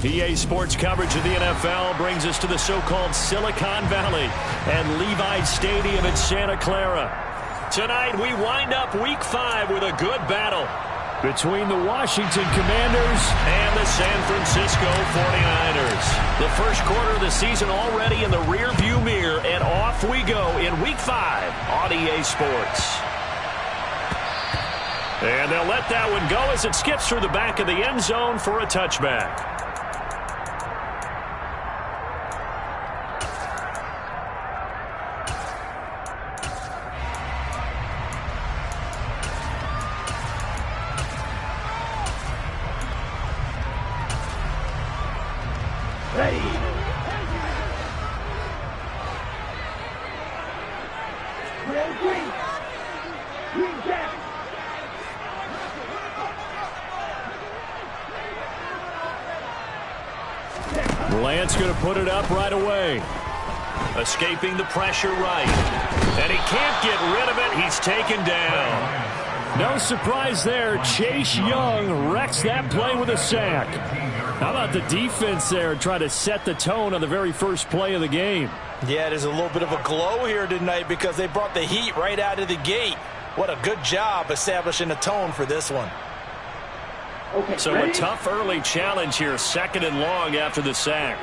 EA Sports coverage of the NFL brings us to the so-called Silicon Valley and Levi Stadium in Santa Clara. Tonight, we wind up Week 5 with a good battle between the Washington Commanders and the San Francisco 49ers. The first quarter of the season already in the rear-view mirror, and off we go in Week 5 on EA Sports. And they'll let that one go as it skips through the back of the end zone for a touchback. Lance going to put it up right away. Escaping the pressure right. And he can't get rid of it. He's taken down. No surprise there. Chase Young wrecks that play with a sack. How about the defense there trying to set the tone on the very first play of the game? Yeah, there's a little bit of a glow here tonight because they brought the heat right out of the gate. What a good job establishing a tone for this one. So a tough early challenge here, 2nd and long after the sack.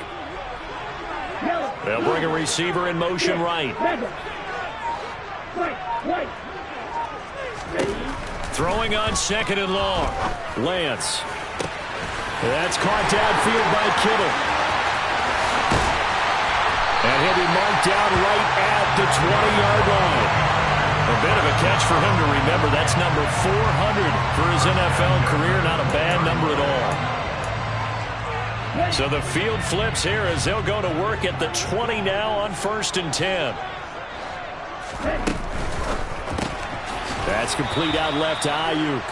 They'll bring a receiver in motion right. Throwing on 2nd and long. Lance. That's caught downfield by Kittle. And he'll be marked down right at the 20-yard line. A bit of a catch for him to remember. That's number 400 for his NFL career. Not a bad number at all. So the field flips here as they'll go to work at the 20 now on 1st and 10. That's complete out left to Ayuk.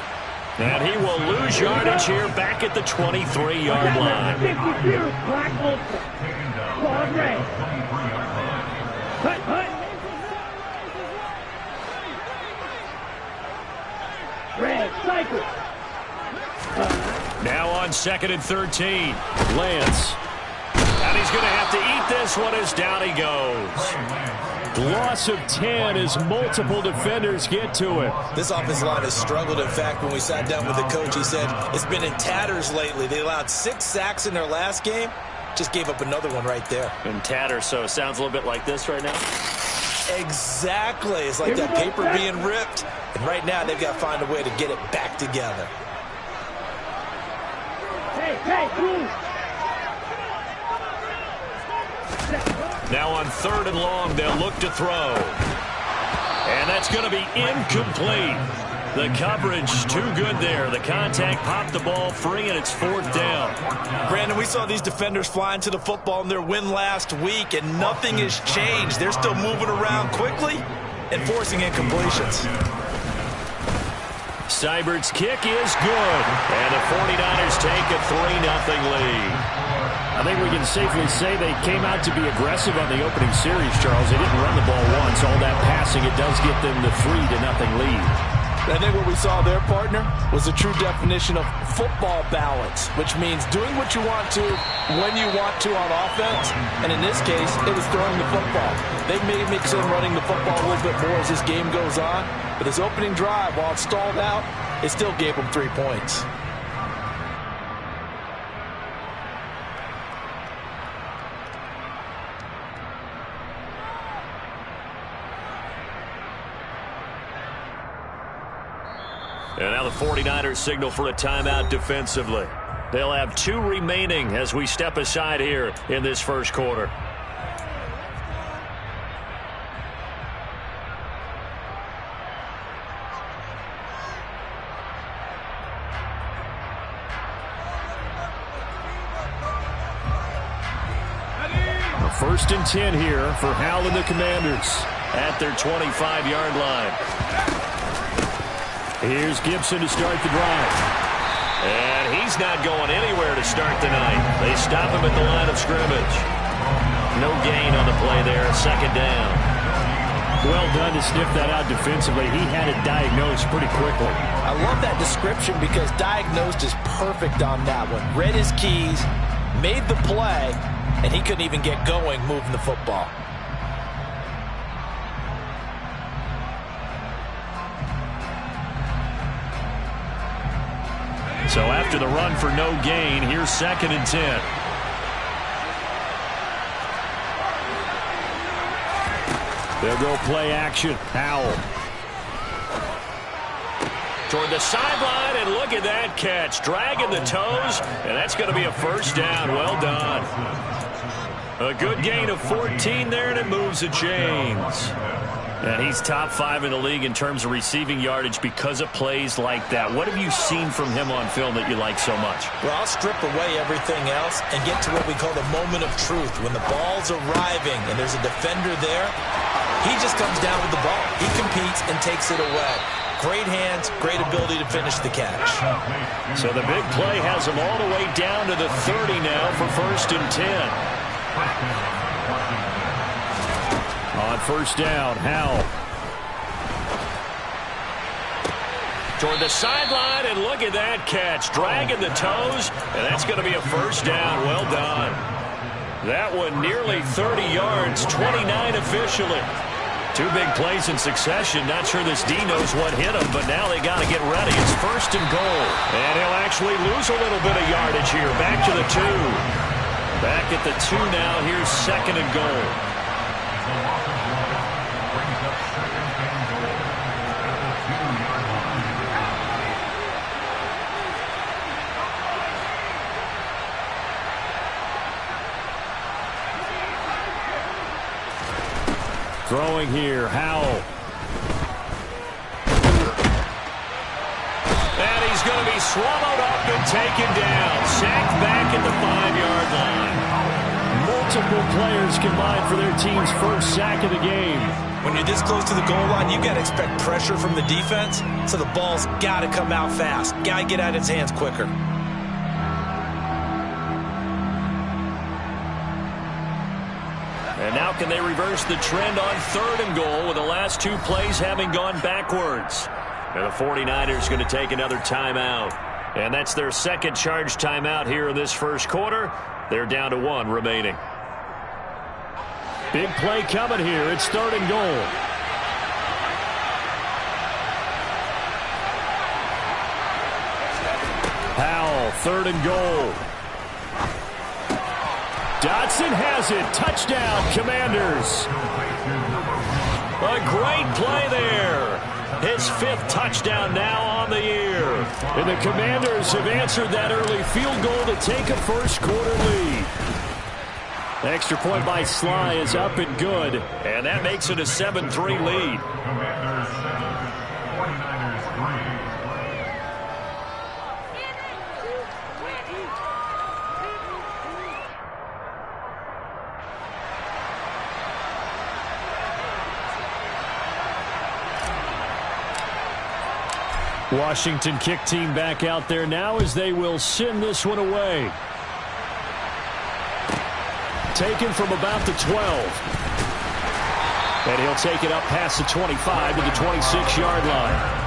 And he will lose yardage here back at the 23-yard line. Now on 2nd and 13. Lance. And he's going to have to eat this one as down he goes. Loss of 10 as multiple defenders get to it. This offensive line has struggled. In fact, when we sat down with the coach, he said it's been in tatters lately. They allowed 6 sacks in their last game. Just gave up another one right there. In tatters, so it sounds a little bit like this right now. Exactly. It's like that paper being ripped. And right now, they've got to find a way to get it back together. Now on 3rd and long, they'll look to throw. And that's going to be incomplete. The coverage too good there. The contact popped the ball free, and it's 4th down. Brandon, we saw these defenders flying to the football in their win last week, and nothing has changed. They're still moving around quickly and forcing incompletions. Seibert's kick is good. And the 49ers take a 3-0 lead. I think we can safely say they came out to be aggressive on the opening series, Charles. They didn't run the ball once. All that passing, it does get them the 3-0 lead. I think what we saw there, partner, was a true definition of football balance, which means doing what you want to when you want to on offense. And in this case, it was throwing the football. They may mix in running the football a little bit more as this game goes on. But his opening drive, while it stalled out, it still gave him 3 points. And now the 49ers signal for a timeout defensively. They'll have 2 remaining as we step aside here in this first quarter. A 1st and 10 here for Hal and the Commanders at their 25-yard line. Here's Gibson to start the drive. And he's not going anywhere to start the night. They stop him at the line of scrimmage. No gain on the play there, 2nd down. Well done to sniff that out defensively. He had it diagnosed pretty quickly. I love that description because diagnosed is perfect on that one. Read his keys, made the play, and he couldn't even get going moving the football. So after the run for no gain, here's 2nd and 10. They'll go play action. Howell. Toward the sideline, and look at that catch. Dragging the toes, and that's going to be a first down. Well done. A good gain of 14 there, and it moves the chains. And he's top 5 in the league in terms of receiving yardage because of plays like that. What have you seen from him on film that you like so much? Well, I'll strip away everything else and get to what we call the moment of truth. When the ball's arriving and there's a defender there, he just comes down with the ball. He competes and takes it away. Great hands, great ability to finish the catch. So the big play has him all the way down to the 30 now for 1st and 10. On 1st down, Howell. Toward the sideline, and look at that catch. Dragging the toes, and that's going to be a first down. Well done. That one nearly 30 yards, 29 officially. 2 big plays in succession. Not sure this D knows what hit him, but now they got to get ready. It's 1st and goal. And he'll actually lose a little bit of yardage here. Back to the 2. Back at the 2 now. Here's 2nd and goal. Throwing here, Howell. And he's going to be swallowed up and taken down. Sacked back at the 5-yard line. Multiple players combined for their team's first sack of the game. When you're this close to the goal line, you've got to expect pressure from the defense, so the ball's got to come out fast. Got to get out of his hands quicker. And now can they reverse the trend on 3rd and goal with the last 2 plays having gone backwards? And the 49ers going to take another timeout. And that's their 2nd charge timeout here in this 1st quarter. They're down to 1 remaining. Big play coming here. It's 3rd and goal. Howell, 3rd and goal. Dotson has it. Touchdown, Commanders. A great play there. His 5th touchdown now on the year. And the Commanders have answered that early field goal to take a 1st quarter lead. The extra point by Sly is up and good. And that makes it a 7-3 lead. Washington kick team back out there now as they will send this one away. Taken from about the 12. And he'll take it up past the 25 to the 26-yard line.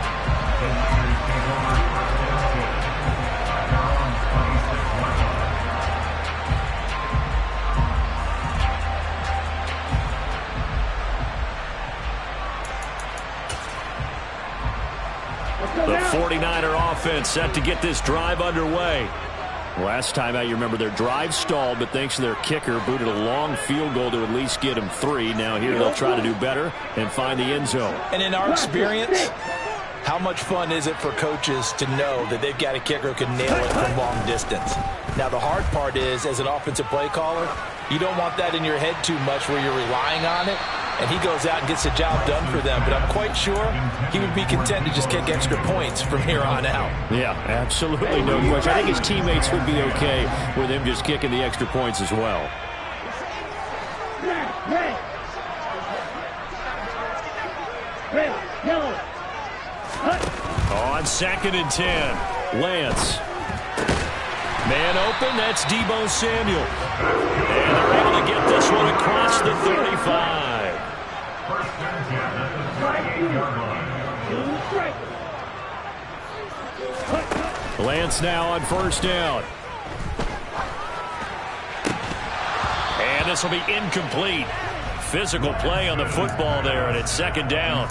The 49er offense set to get this drive underway. Last time out, you remember their drive stalled, but thanks to their kicker, booted a long field goal to at least get them 3. Now here they'll try to do better and find the end zone. And in our experience, how much fun is it for coaches to know that they've got a kicker who can nail it from long distance? Now, the hard part is, as an offensive play caller, you don't want that in your head too much where you're relying on it. And he goes out and gets the job done for them. But I'm quite sure he would be content to just kick extra points from here on out. Yeah, absolutely no question. I think his teammates would be okay with him just kicking the extra points as well. On 2nd and 10. Lance. Man open, that's Deebo Samuel. And they're able to get this one across the 35. Lance now on 1st down. And this will be incomplete. Physical play on the football there, and it's second down.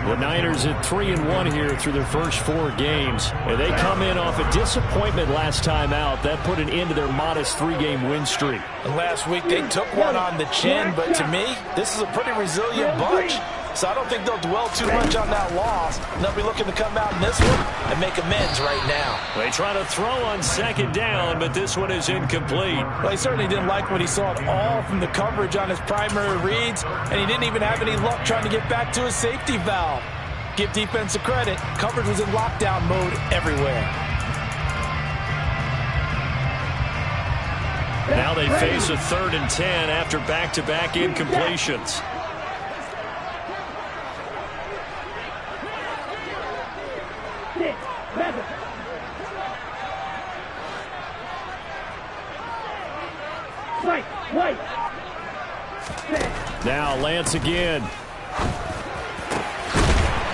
The Niners at 3-1 here through their first 4 games. And they come in off a disappointment last time out. That put an end to their modest 3-game win streak. And last week they took one on the chin, but to me, this is a pretty resilient bunch. So I don't think they'll dwell too much on that loss. And they'll be looking to come out in this one and make amends right now. They try to throw on second down, but this one is incomplete. Well, he certainly didn't like what he saw at all from the coverage on his primary reads, and he didn't even have any luck trying to get back to his safety valve. Give defensive credit. Coverage was in lockdown mode everywhere. Now they face a 3rd and 10 after back-to-back incompletions. Now Lance again.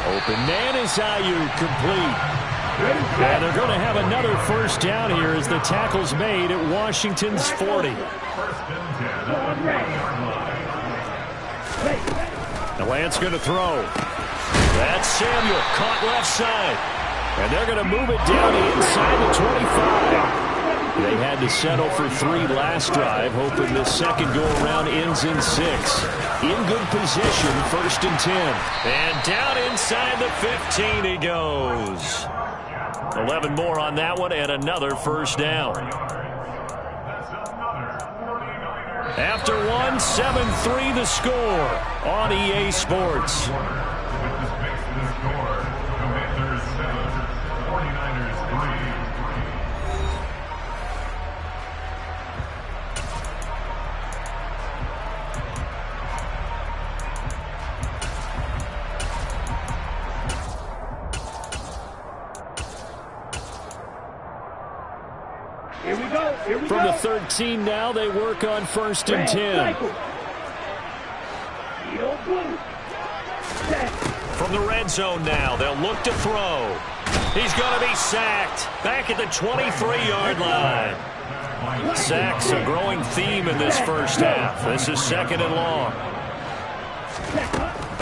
Open man is Ayuk, complete. And they're going to have another first down here as the tackle's made at Washington's 40. Now Lance going to throw. That's Samuel, caught left side. And they're going to move it down inside the 25. They had to settle for 3 last drive, hoping this second go-around ends in 6. In good position, 1st and 10. And down inside the 15 he goes. 11 more on that one and another first down. After one, 7-3 the score on EA Sports. From the 13 now, they work on 1st and 10. From the red zone now, they'll look to throw. He's going to be sacked back at the 23-yard line. Sacks a growing theme in this first half. This is 2nd and long.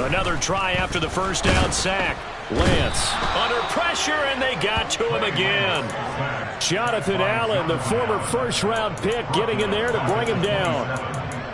Another try after the first down sack. Lance under pressure, and they got to him again. Jonathan Allen, the former first-round pick, getting in there to bring him down.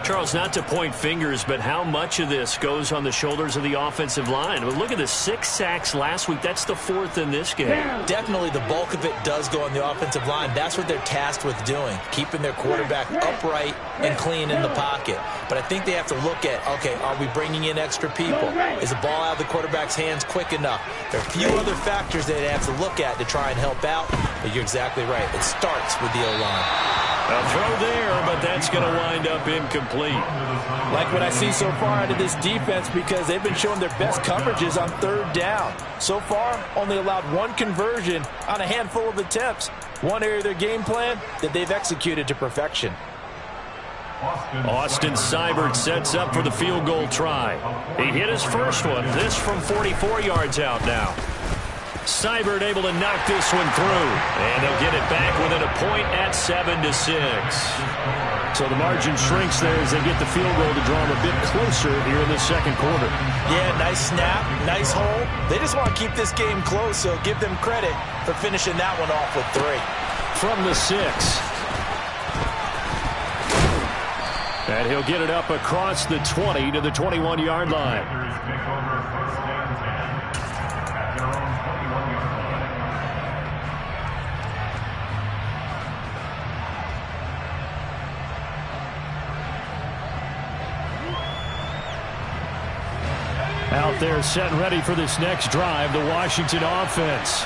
Charles, not to point fingers, but how much of this goes on the shoulders of the offensive line? Well, look at the 6 sacks last week. That's the 4th in this game. Definitely the bulk of it does go on the offensive line. That's what they're tasked with doing, keeping their quarterback upright and clean in the pocket. But I think they have to look at, okay, are we bringing in extra people? Is the ball out of the quarterback's hands quick enough? There are a few other factors that they have to look at to try and help out, but you're exactly right. It starts with the O-line. A throw there, but that's going to wind up incomplete. Like what I see so far out of this defense, because they've been showing their best coverages on 3rd down. So far, only allowed 1 conversion on a handful of attempts. One area of their game plan that they've executed to perfection. Austin Seibert sets up for the field goal try. He hit his first one. This from 44 yards out now. Seibert able to knock this one through. And they'll get it back within a point at 7-6. So the margin shrinks there as they get the field goal to draw them a bit closer here in the second quarter. Yeah, nice snap, nice hole. They just want to keep this game close, so give them credit for finishing that one off with 3. From the 6. And he'll get it up across the 20 to the 21-yard line. Out there set and ready for this next drive, the Washington offense.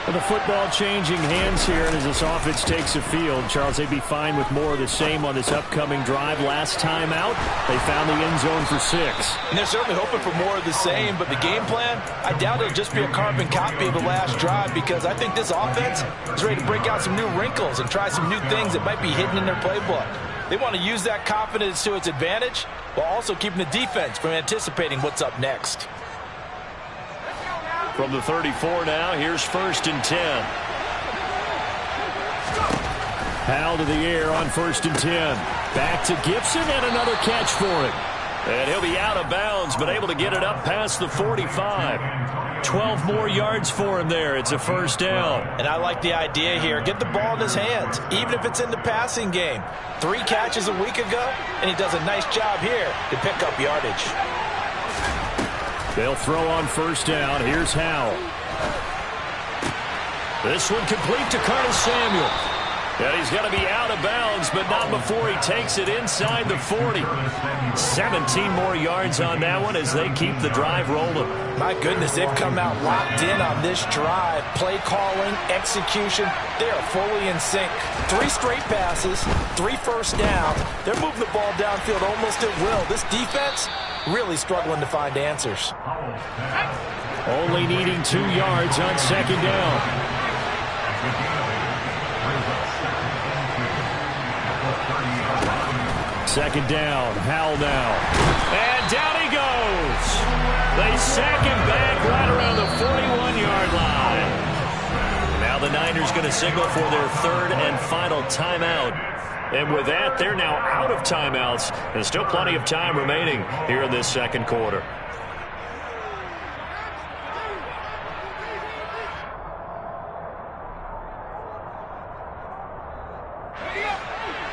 With the football changing hands here, and as this offense takes the field, Charles, they'd be fine with more of the same on this upcoming drive. Last time out, they found the end zone for 6. And they're certainly hoping for more of the same, but the game plan, I doubt it'll just be a carbon copy of the last drive, because I think this offense is ready to break out some new wrinkles and try some new things that might be hidden in their playbook. They want to use that confidence to its advantage, while also keeping the defense from anticipating what's up next. From the 34 now, here's 1st and 10. Howell to the air on 1st and 10. Back to Gibson and another catch for him. And he'll be out of bounds, but able to get it up past the 45. 12 more yards for him there. It's a first down. And I like the idea here. Get the ball in his hands, even if it's in the passing game. 3 catches a week ago, and he does a nice job here to pick up yardage. They'll throw on first down. Here's Howell. This one complete to Curtis Samuel. And he's going to be out of bounds, but not before he takes it inside the 40. 17 more yards on that one as they keep the drive rolling. My goodness, they've come out locked in on this drive. Play calling, execution, they are fully in sync. 3 straight passes, 3 first downs. They're moving the ball downfield almost at will. This defense really struggling to find answers. Only needing 2 yards on second down. Second down, Howell now. And down he goes. They sack him back right around the 41-yard line. Now the Niners going to signal for their 3rd and final timeout. And with that, they're now out of timeouts. There's still plenty of time remaining here in this second quarter.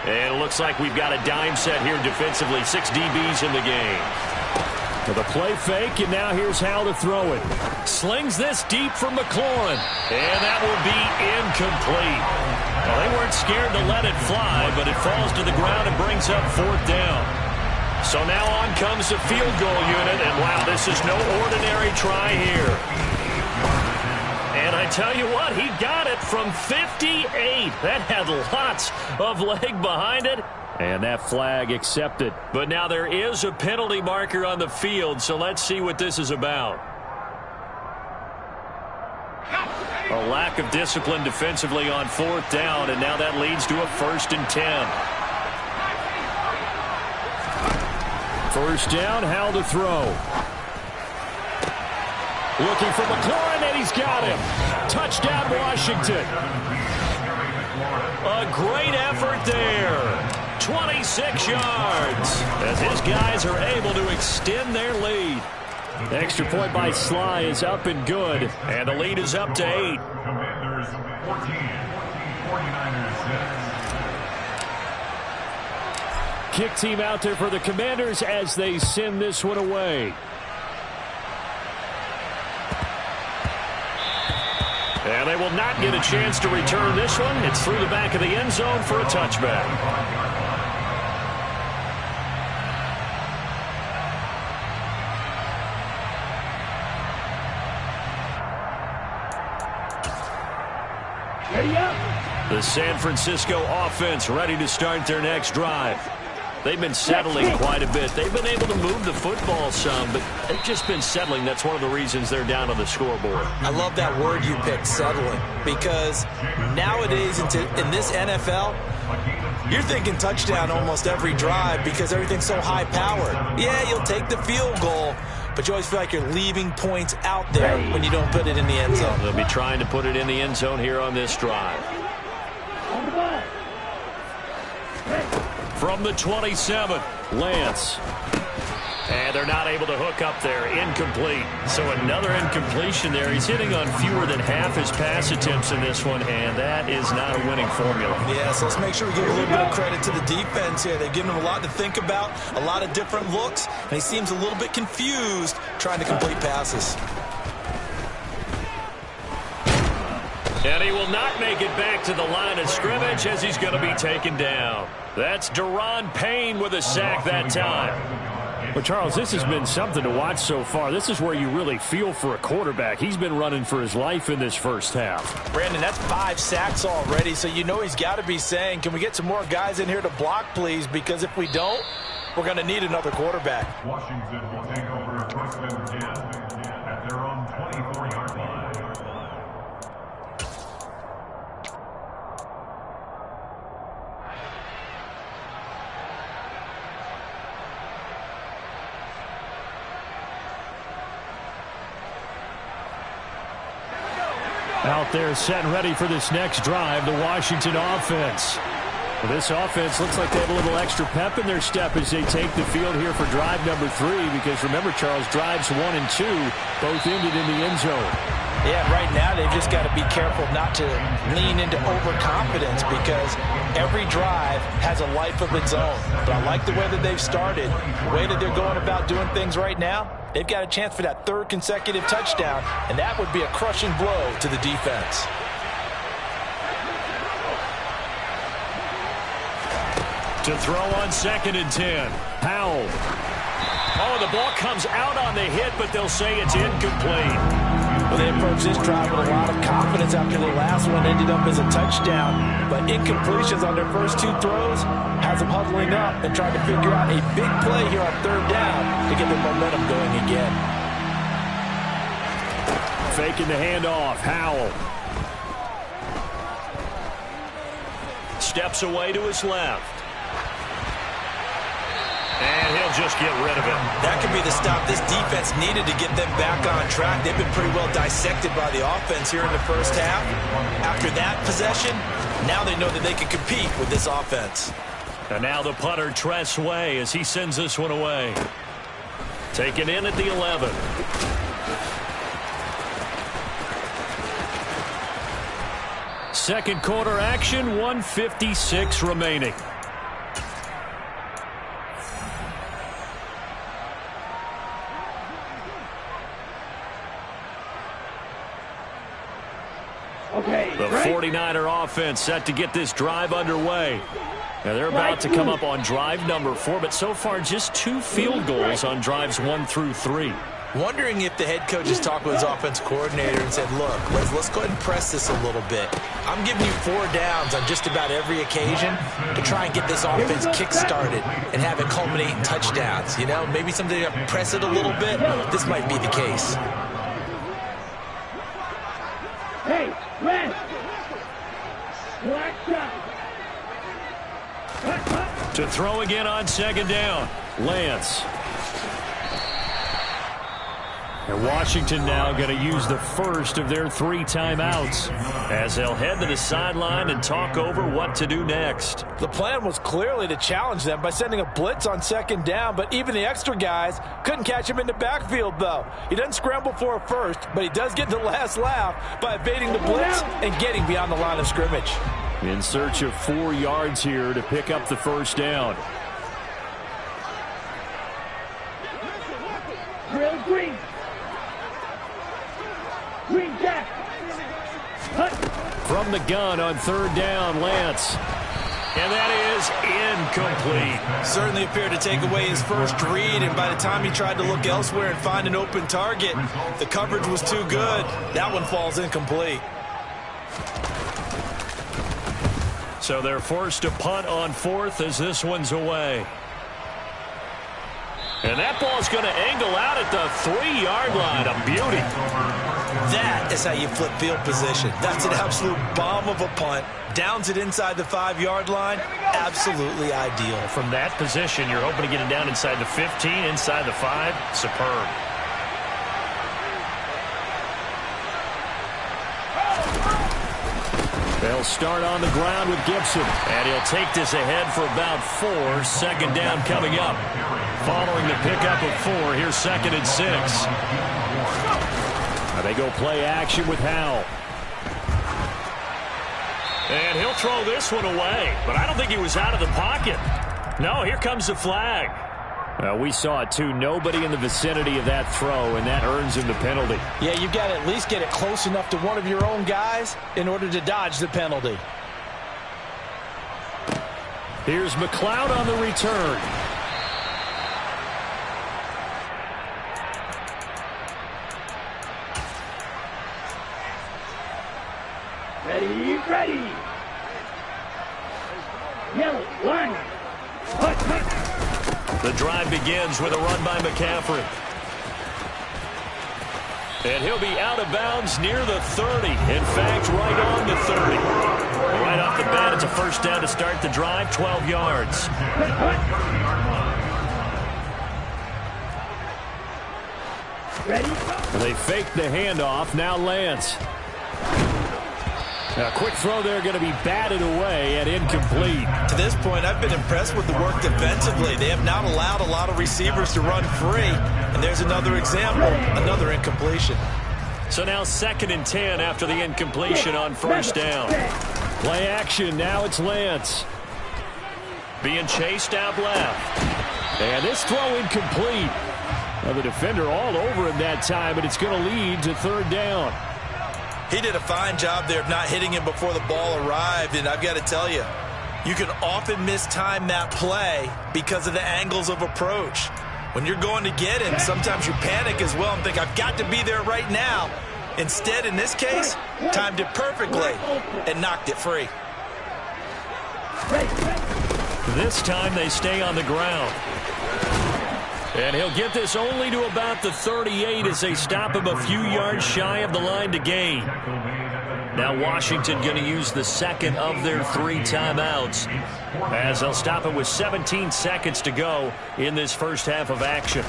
And it looks like we've got a dime set here defensively. 6 DBs in the game. With a play fake, and now here's Howell to throw it. Slings this deep for McLaurin. And that will be incomplete. Well, they weren't scared to let it fly, but it falls to the ground and brings up 4th down. So now on comes the field goal unit, and wow, this is no ordinary try here. And I tell you what, he got it from 58. That had lots of leg behind it. And that flag accepted. But now there is a penalty marker on the field, so let's see what this is about. A lack of discipline defensively on 4th down, and now that leads to a 1st and 10. First down, Howell to throw. Looking for McLaurin, and he's got him. Touchdown, Washington. A great effort there. 26 yards as his guys are able to extend their lead. Extra point by Sly is up and good. And the lead is up to 8. Commanders 14, 49ers 6. Kick team out there for the Commanders as they send this one away. And they will not get a chance to return this one. It's through the back of the end zone for a touchback. The San Francisco offense ready to start their next drive. They've been settling quite a bit. They've been able to move the football some, but they've just been settling. That's one of the reasons they're down on the scoreboard. I love that word you picked, settling, because nowadays in this NFL, you're thinking touchdown almost every drive because everything's so high-powered. Yeah, you'll take the field goal, but you always feel like you're leaving points out there when you don't put it in the end zone. They'll be trying to put it in the end zone here on this drive. From the 27, Lance. And they're not able to hook up there. Incomplete. So another incompletion there. He's hitting on fewer than half his pass attempts in this one, and that is not a winning formula. Yeah, so let's make sure we give a little bit of credit to the defense here. They've given him a lot to think about, a lot of different looks, and he seems a little bit confused trying to complete passes. And he will not make it back to the line of scrimmage as he's going to be taken down. That's Daron Payne with a sack that time. Well, Charles, this has been something to watch so far. This is where you really feel for a quarterback. He's been running for his life in this first half. Brandon, that's 5 sacks already, so you know he's got to be saying, can we get some more guys in here to block, please? Because if we don't, we're going to need another quarterback. Washington will take over first and 10 at their own 24-yard line. Out there set and ready for this next drive, the Washington offense. Well, this offense looks like they have a little extra pep in their step as they take the field here for drive number 3, because remember, Charles, drives 1 and 2 both ended in the end zone. Yeah, right now they've just got to be careful not to lean into overconfidence, because every drive has a life of its own. But I like the way that they've started, the way that they're going about doing things right now. They've got a chance for that 3rd consecutive touchdown, and that would be a crushing blow to the defense. To throw on 2nd and 10. Powell. Oh, the ball comes out on the hit, but they'll say it's incomplete. Well, they approached this drive with a lot of confidence after the last one ended up as a touchdown. But incompletions on their first 2 throws has them huddling up and trying to figure out a big play here on 3rd down to get their momentum going again. Faking the handoff. Howell. Steps away to his left. And he'll just get rid of it. That could be the stop this defense needed to get them back on track. They've been pretty well dissected by the offense here in the first half. After that possession, now they know that they can compete with this offense. And now the punter, Tress Way, as he sends this one away. Taken in at the 11. Second quarter action, 1:56 remaining. The 49er offense set to get this drive underway. Now they're about to come up on drive number 4, but so far just 2 field goals on drives 1 through 3. Wondering if the head coach has talked with his offense coordinator and said, look, let's go ahead and press this a little bit. I'm giving you 4 downs on just about every occasion to try and get this offense kick-started and have it culminate in touchdowns. You know, maybe something to press it a little bit. This might be the case. Hey, Red! To throw again on 2nd down. Lance. And Washington now going to use the first of their 3 timeouts as they'll head to the sideline and talk over what to do next. The plan was clearly to challenge them by sending a blitz on 2nd down, but even the extra guys couldn't catch him in the backfield, though. He doesn't scramble for a first, but he does get the last laugh by evading the blitz and getting beyond the line of scrimmage. In search of 4 yards here to pick up the first down. Drill green. Green jack. From the gun on 3rd down, Lance. And that is incomplete. Certainly appeared to take away his first read, and by the time he tried to look elsewhere and find an open target, the coverage was too good. That one falls incomplete. So they're forced to punt on 4th as this one's away. And that ball's going to angle out at the 3-yard line. A beauty. That is how you flip field position. That's an absolute bomb of a punt. Downs it inside the 5-yard line. Absolutely ideal. From that position, you're hoping to get it down inside the 15, inside the 5. Superb. They'll start on the ground with Gibson. And he'll take this ahead for about 4. 2nd down coming up. Following the pickup of 4, here's 2nd and 6. Now they go play action with Howell. And he'll throw this one away. But I don't think he was out of the pocket. No, here comes the flag. We saw it too. Nobody in the vicinity of that throw, and that earns him the penalty. Yeah, you've got to at least get it close enough to one of your own guys in order to dodge the penalty. Here's McLeod on the return. Ready. Yellow, line. The drive begins with a run by McCaffrey. And he'll be out of bounds near the 30. In fact, right on the 30. Right off the bat, it's a first down to start the drive, 12 yards. Ready? They fake the handoff. Now Lance. A quick throw there going to be batted away and incomplete. To this point, I've been impressed with the work defensively. They have not allowed a lot of receivers to run free. And there's another example, another incompletion. So now 2nd and 10 after the incompletion on first down. Play action. Now it's Lance. Being chased out left. And this throw incomplete. Now the defender all over him that time, but it's going to lead to 3rd down. He did a fine job there of not hitting him before the ball arrived, and I've got to tell you, you can often mistime that play because of the angles of approach. When you're going to get him, sometimes you panic as well and think, I've got to be there right now. Instead, in this case, timed it perfectly and knocked it free. This time they stay on the ground. And he'll get this only to about the 38 as they stop him a few yards shy of the line to gain. Now Washington going to use the 2nd of their 3 timeouts as they'll stop it with 17 seconds to go in this first half of action.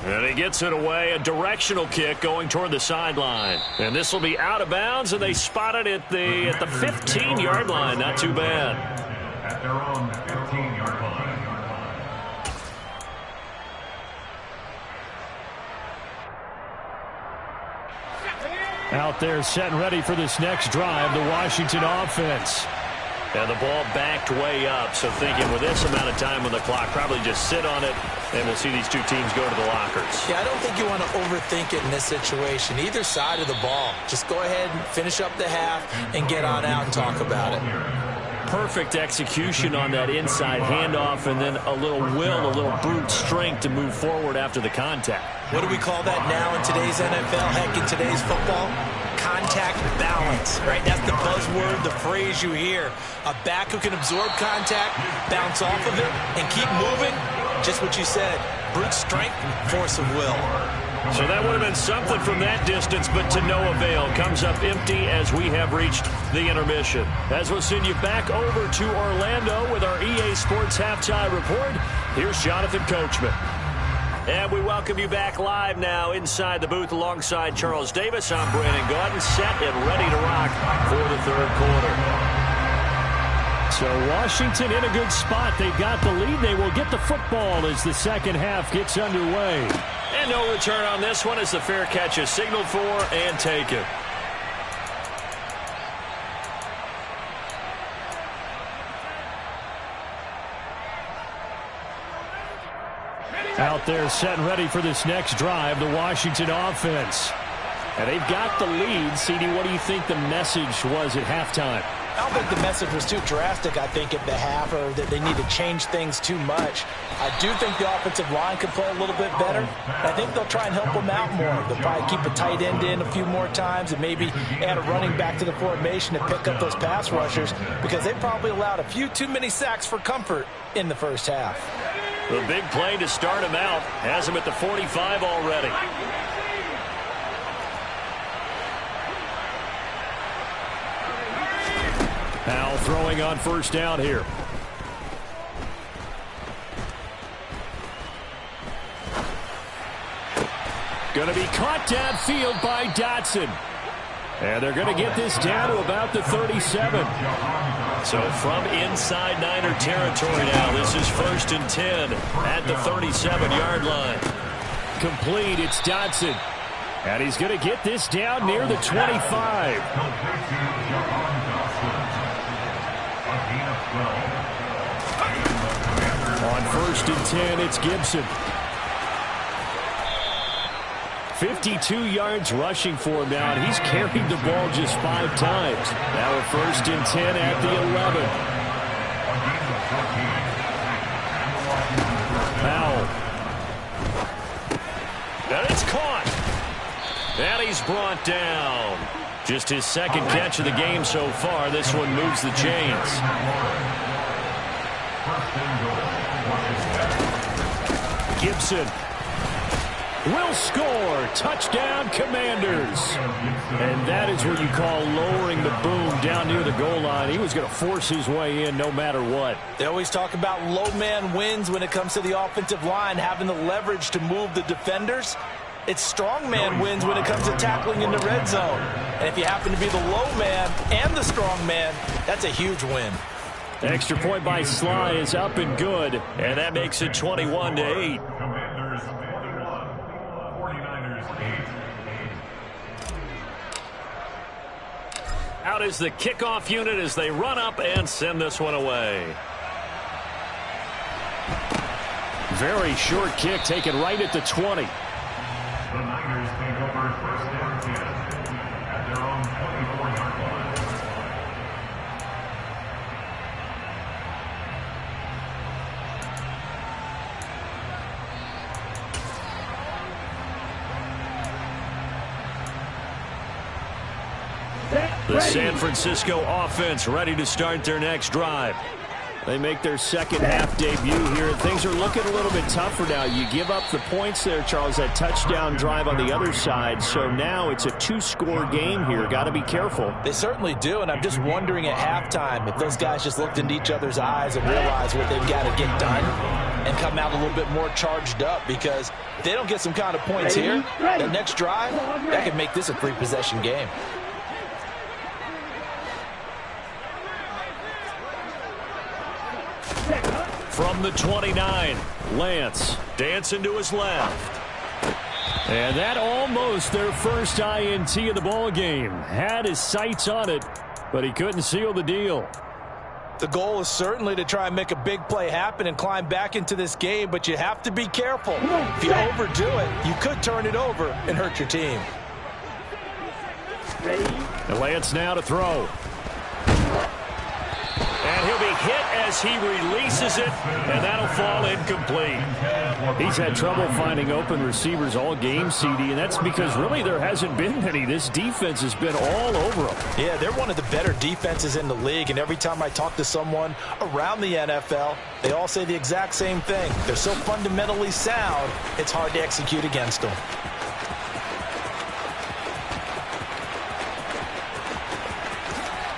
And he gets it away, a directional kick going toward the sideline. And this will be out of bounds, and they spot it at the 15-yard line. Not too bad. At their own 15-yard line. Out there set and ready for this next drive, the Washington offense. And the ball backed way up, so thinking with this amount of time on the clock, probably just sit on it, and we'll see these two teams go to the lockers. Yeah, I don't think you want to overthink it in this situation. Either side of the ball. Just go ahead and finish up the half and get on out and talk about it. Perfect execution on that inside handoff, and then a little will, a little brute strength to move forward after the contact. What do we call that now in today's NFL? Heck, in today's football? Contact balance, right? That's the buzzword, the phrase you hear. A back who can absorb contact, bounce off of it, and keep moving. Just what you said, brute strength, force of will. So that would have been something from that distance, but to no avail. Comes up empty as we have reached the intermission. As we'll send you back over to Orlando with our EA Sports Halftime Report, here's Jonathan Coachman. And we welcome you back live now inside the booth alongside Charles Davis. I'm Brandon Gaudin, set and ready to rock for the 3rd quarter. So Washington in a good spot. They've got the lead. They will get the football as the 2nd half gets underway. And no return on this one as the fair catch is signaled for and taken. Out there set and ready for this next drive, the Washington offense. And they've got the lead. CD, what do you think the message was at halftime? I don't think the message was too drastic, I think, at the half, or that they need to change things too much. I do think the offensive line could play a little bit better. I think they'll try and help them out more. They'll probably keep a tight end in a few more times and maybe add a running back to the formation to pick up those pass rushers, because they probably allowed a few too many sacks for comfort in the first half. The big play to start him out has him at the 45 already. Now throwing on first down here. Going to be caught downfield by Dotson. And they're going to get this down to about the 37. So from inside Niner territory now, this is 1st and 10 at the 37-yard line. Complete, it's Dotson. And he's going to get this down near the 25. On 1st and 10, it's Gibson. 52 yards rushing for him now, and he's carried the ball just 5 times. Now a 1st and 10 at the 11. Powell. And it's caught. And he's brought down. Just his 2nd catch of the game so far. This one moves the chains. Gibson will score. Touchdown, Commanders. And that is what you call lowering the boom down near the goal line. He was going to force his way in no matter what. They always talk about low man wins when it comes to the offensive line, having the leverage to move the defenders. It's strong man wins when it comes to tackling in the red zone. And if you happen to be the low man and the strong man, that's a huge win. Extra point by Sly is up and good. And that makes it 21-8. Commanders 21, 49ers 8. Out is the kickoff unit as they run up and send this one away. Very short kick taken right at the 20. The Niners take over first down 10 at their own 24-yard line. The San Francisco offense ready to start their next drive. They make their second half debut here. Things are looking a little bit tougher now. You give up the points there, Charles, that touchdown drive on the other side. So now it's a two-score game here. Got to be careful. They certainly do, and I'm just wondering at halftime if those guys just looked into each other's eyes and realized what they've got to get done and come out a little bit more charged up, because if they don't get some kind of points here, the next drive, that could make this a three-possession game. From the 29, Lance dancing to his left. And that almost their first INT of the ball game. Had his sights on it, but he couldn't seal the deal. The goal is certainly to try and make a big play happen and climb back into this game, but you have to be careful. If you overdo it, you could turn it over and hurt your team. And Lance now to throw. And he'll be hit as he releases it, and that'll fall incomplete. He's had trouble finding open receivers all game, CD, and that's because really there hasn't been many. This defense has been all over them. Yeah, they're one of the better defenses in the league, and every time I talk to someone around the NFL, they all say the exact same thing. They're so fundamentally sound, it's hard to execute against them.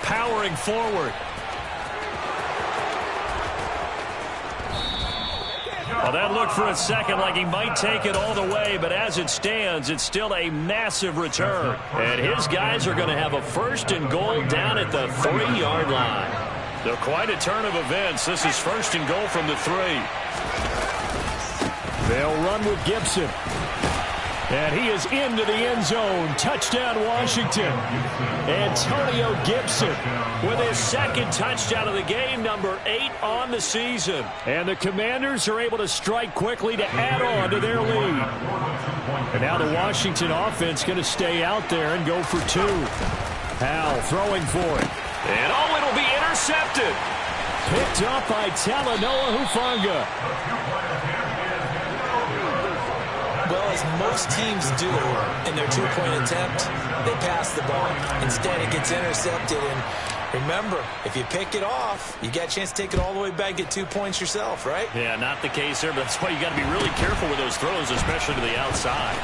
Powering forward. Well, that looked for a second like he might take it all the way, but as it stands, it's still a massive return. And his guys are going to have a first and goal down at the 3-yard line. So quite a turn of events. This is first and goal from the 3. They'll run with Gibson. And he is into the end zone. Touchdown, Washington. Antonio Gibson with his second touchdown of the game, number 8 on the season. And the Commanders are able to strike quickly to add on to their lead. And now the Washington offense going to stay out there and go for 2. Howell throwing for it. And oh, it'll be intercepted. Picked up by Talanoa Hufanga. Well, as most teams do in their two-point attempt, they pass the ball. Instead, it gets intercepted. And remember, if you pick it off, you got a chance to take it all the way back, get 2 points yourself, right? Yeah, not the case there, but that's why you got to be really careful with those throws, especially to the outside.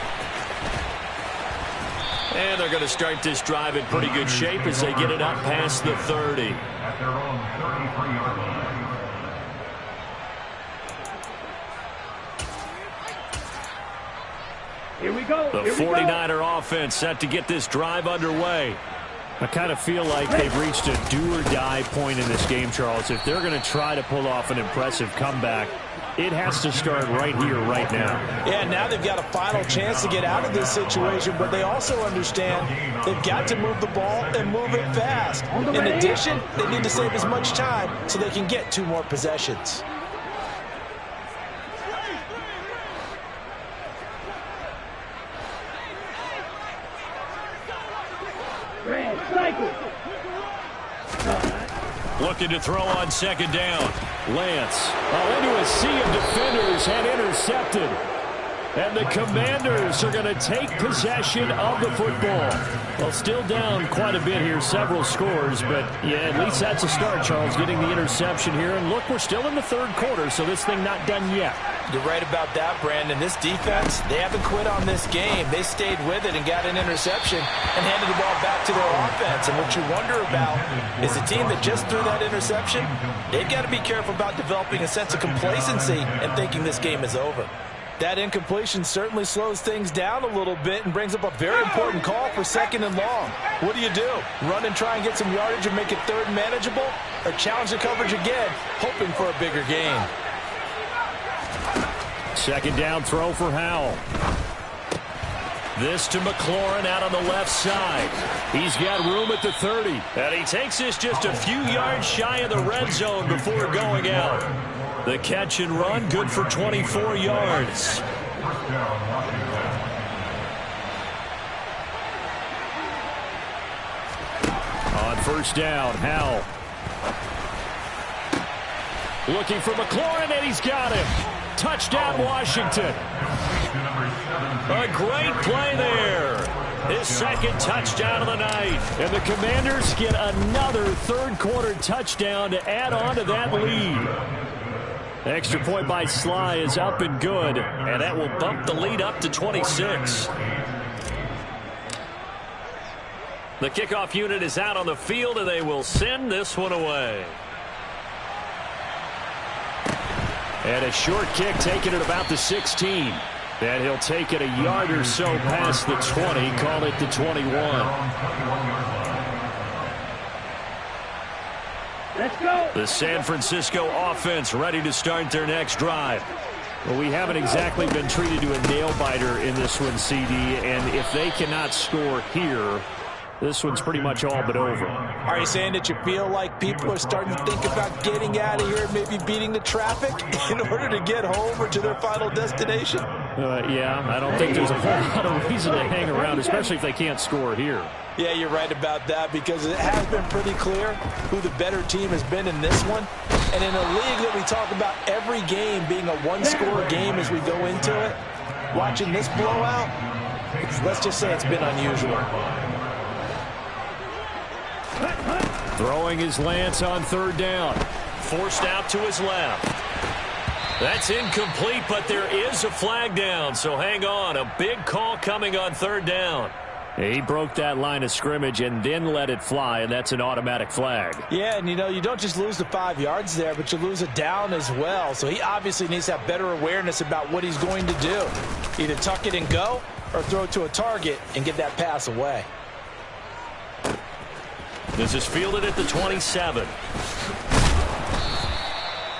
And they're going to start this drive in pretty good shape as they get it up past the 30. At their own 33-yard line. Here we go. The 49er offense set to get this drive underway. I kind of feel like they've reached a do-or-die point in this game, Charles. If they're going to try to pull off an impressive comeback, it has to start right here, right now. Yeah, now they've got a final chance to get out of this situation, but they also understand they've got to move the ball and move it fast. In addition, they need to save as much time so they can get 2 more possessions. Looking to throw on second down. Lance, into a sea of defenders and intercepted. And the Commanders are going to take possession of the football. Well, still down quite a bit here, several scores, but yeah, at least that's a start, Charles, getting the interception here. And look, we're still in the third quarter, so this thing not done yet. You're right about that, Brandon. This defense, they haven't quit on this game. They stayed with it and got an interception and handed the ball back to their offense. And what you wonder about is the team that just threw that interception, they've got to be careful about developing a sense of complacency and thinking this game is over. That incompletion certainly slows things down a little bit and brings up a very important call for 2nd and long. What do you do? Run and try and get some yardage and make it 3rd and manageable? Or challenge the coverage again, hoping for a bigger gain? 2nd down throw for Howell. This to McLaurin out on the left side. He's got room at the 30. And he takes this just a few yards shy of the red zone before going out. The catch and run, good for 24 yards. On 1st down, Howell. Looking for McLaurin, and he's got him. Touchdown, Washington. A great play there. His 2nd touchdown of the night. And the Commanders get another 3rd quarter touchdown to add on to that lead. Extra point by Sly is up and good. And that will bump the lead up to 26. The kickoff unit is out on the field, and they will send this one away. And a short kick taken at about the 16. And he'll take it a yard or so past the 20, call it the 21. Let's go. The San Francisco offense ready to start their next drive. Well, we haven't exactly been treated to a nail-biter in this one, CD, and if they cannot score here, this one's pretty much all but over. Are you saying that you feel like people are starting to think about getting out of here, maybe beating the traffic in order to get home or to their final destination? Yeah, I don't think there's a whole lot of reason to hang around, especially if they can't score here. Yeah, you're right about that, because it has been pretty clear who the better team has been in this one. And in a league that we talk about every game being a one-score game as we go into it, watching this blowout, let's just say it's been unusual. Throwing his Lance on 3rd down. Forced out to his left. That's incomplete, but there is a flag down, so hang on. A big call coming on 3rd down. He broke that line of scrimmage and then let it fly, and that's an automatic flag. Yeah, and you don't just lose the 5 yards there, but you lose a down as well. So he obviously needs to have better awareness about what he's going to do. Either tuck it and go or throw it to a target and get that pass away. This is fielded at the 27.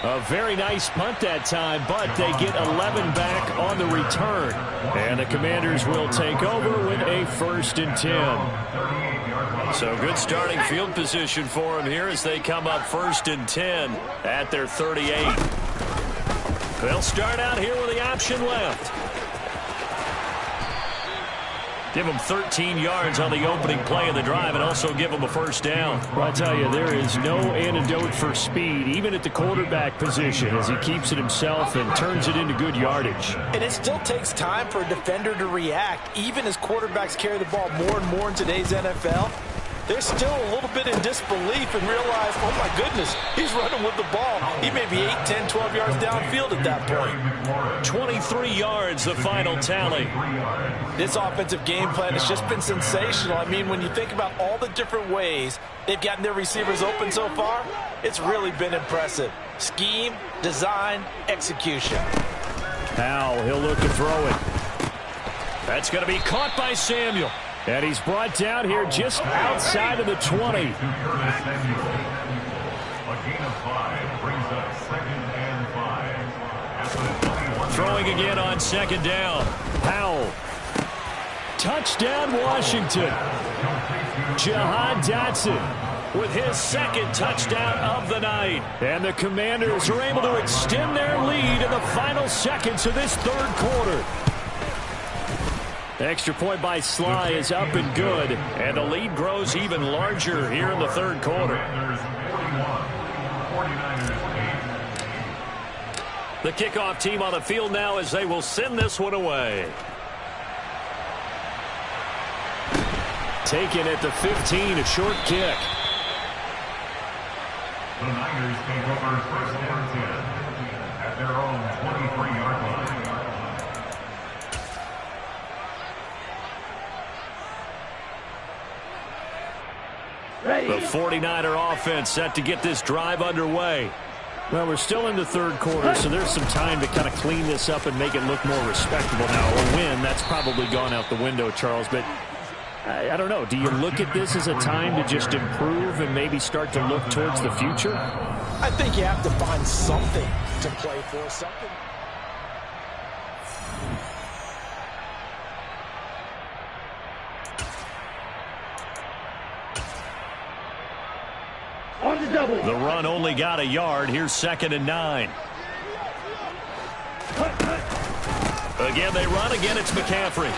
A very nice punt that time, but they get 11 back on the return. And the Commanders will take over with a 1st and 10. So good starting field position for them here as they come up 1st and 10 at their 38. They'll start out here with the option left. Give them 13 yards on the opening play of the drive and also give them a 1st down. Well, I tell you, there is no antidote for speed, even at the quarterback position, as he keeps it himself and turns it into good yardage. And it still takes time for a defender to react, even as quarterbacks carry the ball more and more in today's NFL. They're still a little bit in disbelief and realize, oh my goodness, he's running with the ball. He may be 8, 10, 12 yards downfield at that point. 23 yards, the final tally. This offensive game plan has just been sensational. I mean, when you think about all the different ways they've gotten their receivers open so far, it's really been impressive. Scheme, design, execution. Howell, he'll look to throw it. That's going to be caught by Samuel. And he's brought down here just outside of the 20. A gain of 5 brings up 2nd and 5. Throwing again on 2nd down. Howell. Touchdown, Washington. Jahan Dotson with his 2nd touchdown of the night. And the Commanders are able to extend their lead in the final seconds of this 3rd quarter. Extra point by Sly is up and good. And the lead grows even larger here in the 3rd quarter. The kickoff team on the field now as they will send this one away. Taken at the 15, a short kick. The Niners take over 1st and 10 at their own 23-yard line. The 49er offense set to get this drive underway. Well, we're still in the third quarter, so there's some time to kind of clean this up and make it look more respectable. Now, a win, that's probably gone out the window, Charles, but I don't know. Do you look at this as a time to just improve and maybe start to look towards the future? I think you have to find something to play for, something. On the double. The run only got a yard. Here's 2nd and 9. Again, they run. Again, it's McCaffrey.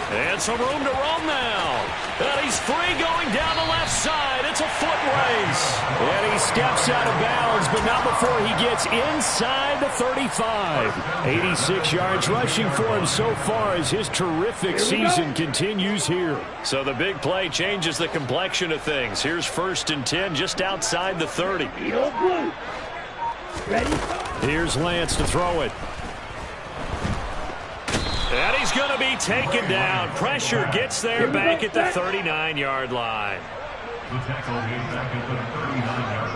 And some room to roam now. And he's free going down the left side. It's a foot race. And he steps out of bounds, but not before he gets inside the 35. 86 yards rushing for him so far as his terrific season continues here. So the big play changes the complexion of things. Here's 1st and 10 just outside the 30. Blue. Ready? Here's Lance to throw it. And he's going to be taken down. Pressure gets there back at the 39-yard line. The tackle made back at the 39-yard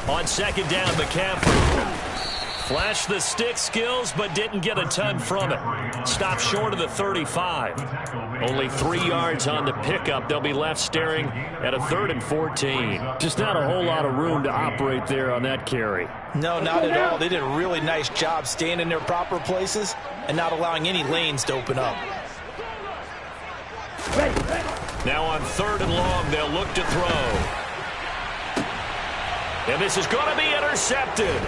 line. On 2nd down, McCaffrey flashed the stick skills but didn't get a ton from it. Stopped short of the 35. Only 3 yards on the pickup. They'll be left staring at a 3rd and 14. Just not a whole lot of room to operate there on that carry. No, not at all. They did a really nice job staying in their proper places and not allowing any lanes to open up. Now on 3rd and long, they'll look to throw. And this is going to be intercepted.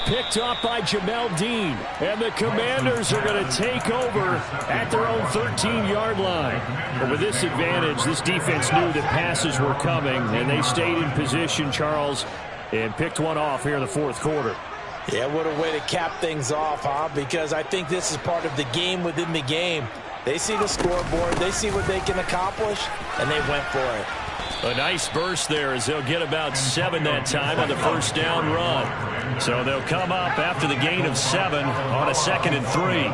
Picked off by Jamel Dean. And the Commanders are going to take over at their own 13-yard line. But with this advantage, this defense knew that passes were coming, and they stayed in position, Charles, and picked one off here in the 4th quarter. Yeah, what a way to cap things off, huh? Because I think this is part of the game within the game. They see the scoreboard, they see what they can accomplish, and they went for it. A nice burst there as they'll get about 7 that time on the 1st down run. So they'll come up after the gain of 7 on a 2nd and 3.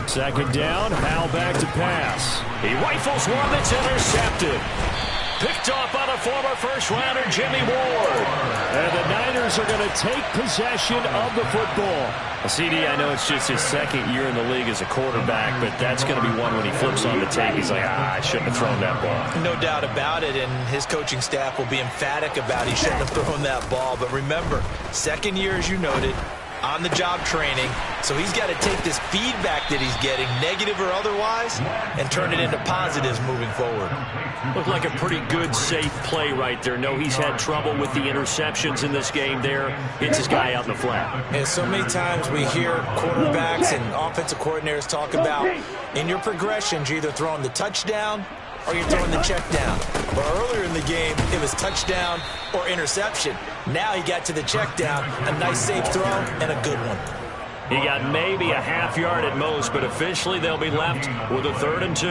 2nd down, Howell back to pass. He rifles one that's intercepted. Picked off by the former first-rounder Jimmy Ward. And the Niners are going to take possession of the football. Well, CD, I know it's just his 2nd year in the league as a quarterback, but that's going to be one when he flips on the tape. He's like, I shouldn't have thrown that ball. No doubt about it, and his coaching staff will be emphatic about he shouldn't have thrown that ball. But remember, 2nd year, as you noted, on-the-job training, so he's got to take this feedback that he's getting, negative or otherwise, and turn it into positives moving forward. Looked like a pretty good, safe play right there. No, he's had trouble with the interceptions in this game there. Hits his guy out in the flat. And so many times we hear quarterbacks and offensive coordinators talk about, in your progressions, you're either throwing the touchdown or you're throwing the check down. But earlier in the game, it was touchdown or interception. Now he got to the check down, a nice safe throw, and a good one. He got maybe a half yard at most, but officially they'll be left with a 3rd and 2.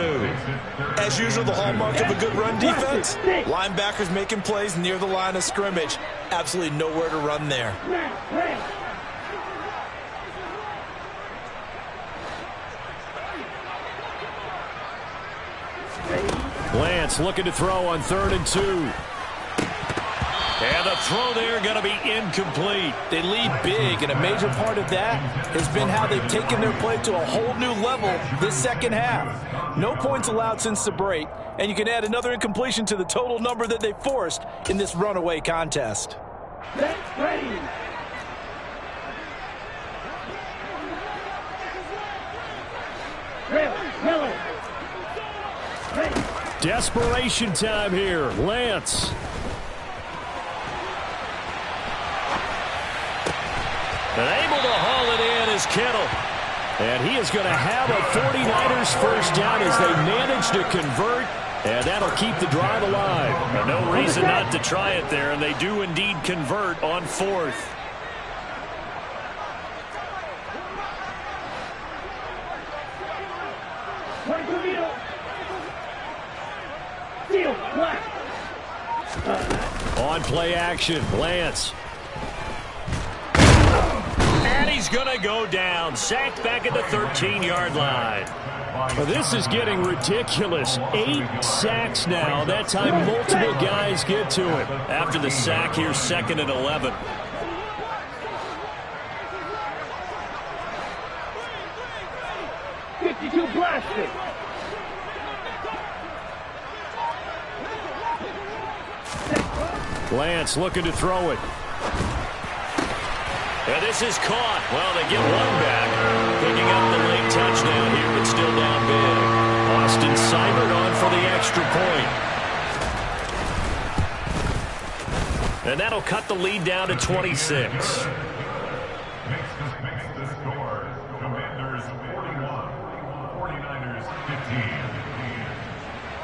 As usual, the hallmark of a good run defense, linebackers making plays near the line of scrimmage. Absolutely nowhere to run there. Lance looking to throw on 3rd and 2. And the throw there going to be incomplete. They lead big, and a major part of that has been how they've taken their play to a whole new level this 2nd half. No points allowed since the break, and you can add another incompletion to the total number that they forced in this runaway contest. Ready. Miller. Ready. Desperation time here. Lance. And able to haul it in is Kittle. And he is going to have a 49ers first down as they manage to convert. And that'll keep the drive alive. And no reason not to try it there. And they do indeed convert on 4th. On play action, Lance. And he's going to go down. Sacked back at the 13-yard line. Well, this is getting ridiculous. 8 sacks now. That time multiple guys get to him. After the sack, here's 2nd and 11. Blasted. Lance looking to throw it. And this is caught. Well, they get one back. Picking up the late touchdown here, but still down big. Austin Seibert on for the extra point. And that'll cut the lead down to 26. Makes the score. Commanders 41, 49ers 15.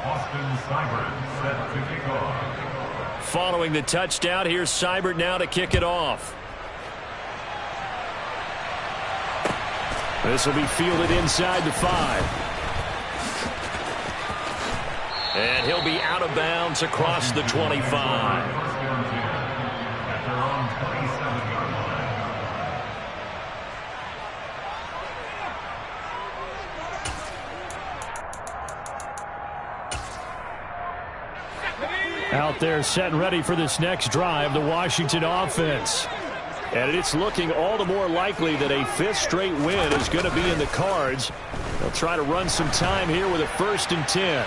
Austin Seibert set to kick off. Following the touchdown, here's Seibert now to kick it off. This will be fielded inside the 5. And he'll be out of bounds across the 25. Out there set and ready for this next drive, the Washington offense. And it's looking all the more likely that a 5th straight win is going to be in the cards. They'll try to run some time here with a 1st and 10.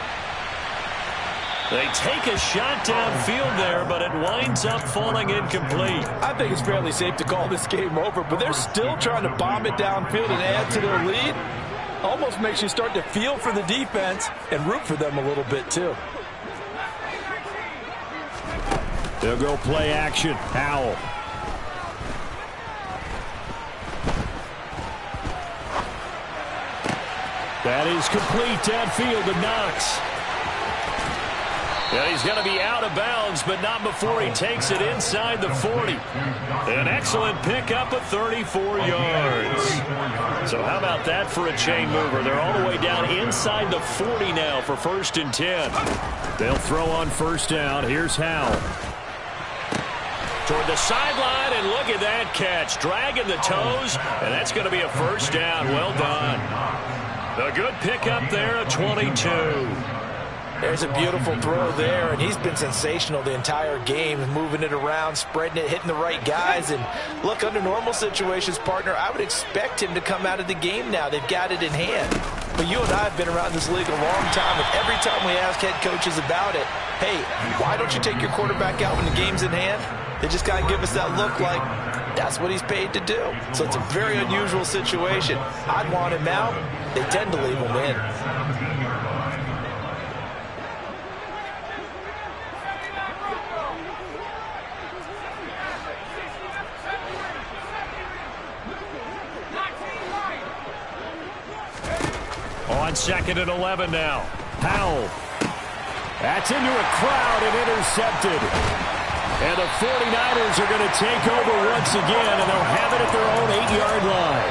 They take a shot downfield there, but it winds up falling incomplete. I think it's fairly safe to call this game over, but they're still trying to bomb it downfield and add to their lead. Almost makes you start to feel for the defense and root for them a little bit, too. They'll go play action. Howell. That is complete downfield to Knox. Yeah, he's going to be out of bounds, but not before he takes it inside the 40. An excellent pickup of 34 yards. So how about that for a chain mover? They're all the way down inside the 40 now for 1st and 10. They'll throw on 1st down. Here's Howell. Toward the sideline, and look at that catch. Dragging the toes, and that's going to be a 1st down. Well done. A good pickup there at 22. There's a beautiful throw there, and he's been sensational the entire game, moving it around, spreading it, hitting the right guys. And look, under normal situations, partner, I would expect him to come out of the game now. They've got it in hand. But you and I have been around this league a long time, and every time we ask head coaches about it, hey, why don't you take your quarterback out when the game's in hand? They just kind of give us that look like that's what he's paid to do. So it's a very unusual situation. I'd want him out. They tend to leave him in. On 2nd and 11 now. Howell. That's into a crowd and intercepted. And the 49ers are going to take over once again, and they'll have it at their own 8-yard line.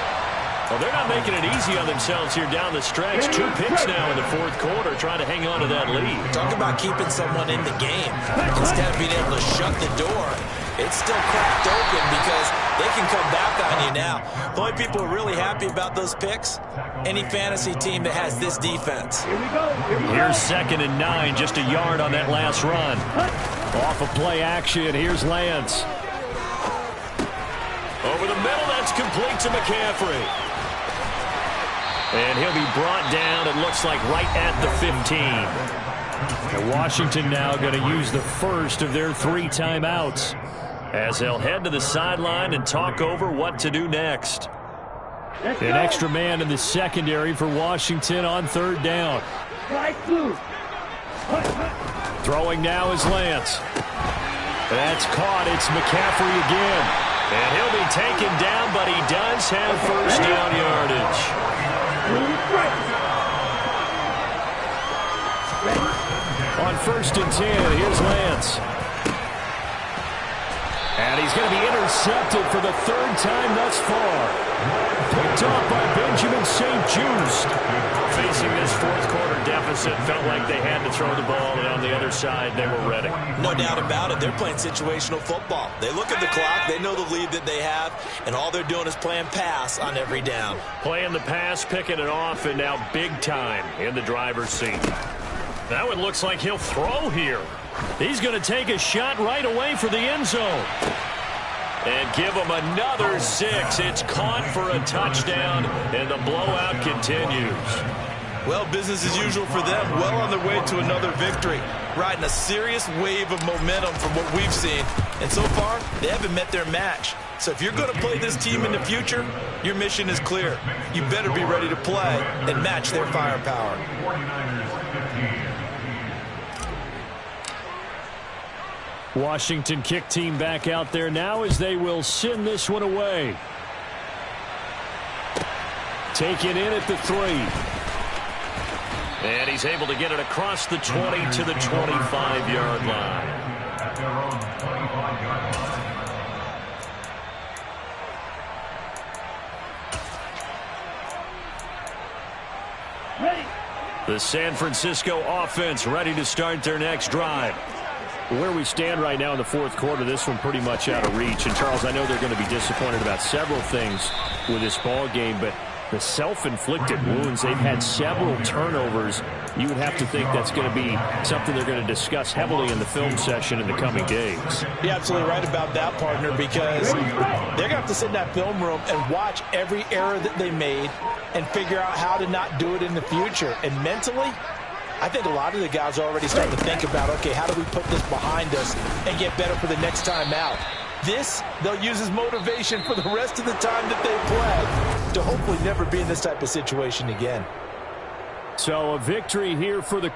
Well, they're not making it easy on themselves here down the stretch. 2 picks now in the 4th quarter, trying to hang on to that lead. Talk about keeping someone in the game. Instead of being able to shut the door, it's still cracked open because they can come back on you now. The only people who are really happy about those picks, any fantasy team that has this defense. Here we go. Here we go. Here's 2nd and 9, just a yard on that last run. Off of play action, here's Lance. Over the middle, that's complete to McCaffrey. And he'll be brought down, it looks like, right at the 15. And Washington now going to use the first of their 3 timeouts, as they'll head to the sideline and talk over what to do next. An extra man in the secondary for Washington on 3rd down. Strike 2. Throwing now is Lance. That's caught. It's McCaffrey again. And he'll be taken down, but he does have 1st down yardage. On 1st and 10, here's Lance. And he's going to be intercepted for the 3rd time thus far. Picked off by Benjamin St. Just. facing this fourth quarter deficit, felt like they had to throw the ball, and on the other side, they were ready. No doubt about it. They're playing situational football. They look at the clock, they know the lead that they have, and all they're doing is playing pass on every down. Playing the pass, picking it off, and now big time in the driver's seat. That one looks like he'll throw here. He's going to take a shot right away for the end zone. And give him another 6. It's caught for a touchdown, and the blowout continues. Well, business as usual for them. Well on their way to another victory. Riding a serious wave of momentum from what we've seen. And so far, they haven't met their match. So if you're going to play this team in the future, your mission is clear. You better be ready to play and match their firepower. 49ers 15. Washington kick team back out there now as they will send this one away. Taken in at the 3. And he's able to get it across the 20 to the 25-yard line. At their own 25-yard line. Ready. The San Francisco offense ready to start their next drive. Where we stand right now in the fourth quarter, this one pretty much out of reach. And, Charles, I know they're going to be disappointed about several things with this ball game, but the self-inflicted wounds, they've had several turnovers. You would have to think that's going to be something they're going to discuss heavily in the film session in the coming days. You're absolutely right about that, partner, because they're going to have to sit in that film room and watch every error that they made and figure out how to not do it in the future. And mentally, I think a lot of the guys are already starting to think about, okay, how do we put this behind us and get better for the next time out? This, they'll use as motivation for the rest of the time that they play to hopefully never be in this type of situation again. So a victory here for the